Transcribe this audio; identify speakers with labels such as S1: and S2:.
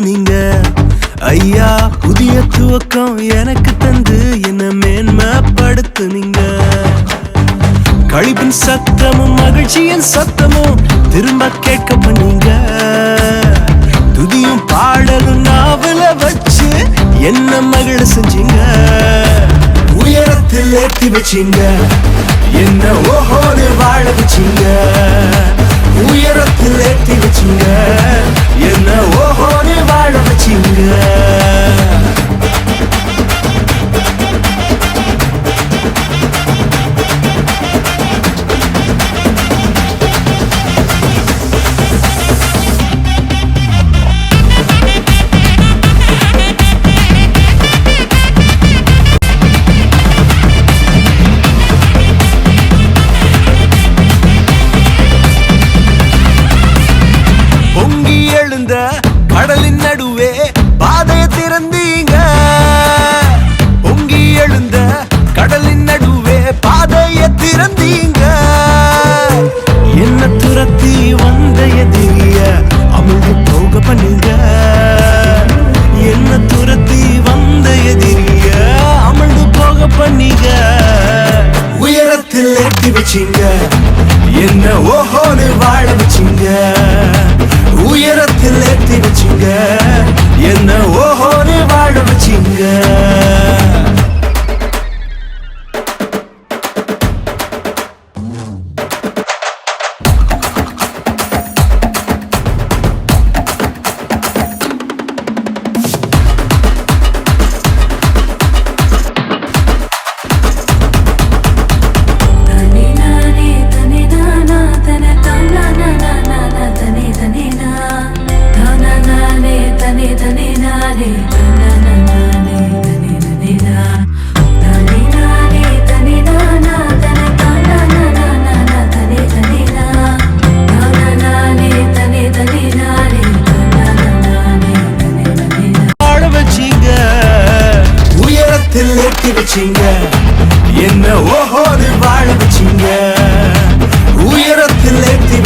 S1: நீங்க ஐயா புதிய துவக்கம் எனக்கு தந்து என்ன மேன்மைப்படுத்து நீங்க கழிப்பின் சத்தமும் மகிழ்ச்சியின் சத்தமும் திரும்ப கேட்க பண்ணீங்க துதியும் பாடலும் நாவல வச்சு என்ன மகிழ செஞ்சீங்க உயரத்தில் ஏற்றி வச்சீங்க என்ன ஓஹோன்னு வாழ வச்சீங்க உயரத்தில் ஏற்றி வச்சீங்க என்ன ஓஹோன்னு வாழ வச்சீங்க கடலின் நடுவே பாதையை திறந்தீங்க பொங்கி எழுந்த கடலின் நடுவே பாதையை திறந்தீங்க என்ன துரத்தி வந்த எதிரிய அமிழ்ந்து போக பண்ணீங்க என்ன துரத்தி வந்த எதிரிய அமிழ்ந்து போக பண்ணீங்க உயரத்தில் ஏற்றி வச்சீங்க என்ன ஓஹோன்னு வாழ வச்சீங்க உயரத்தில் ஏற்றி வச்சீங்க என்ன ஓஹோன்னு வாழ வச்சீங்க ஏற்றி வச்சீங்க என்ன ஓஹோன்னு வாழ வச்சீங்க உயரத்தில் ஏற்றி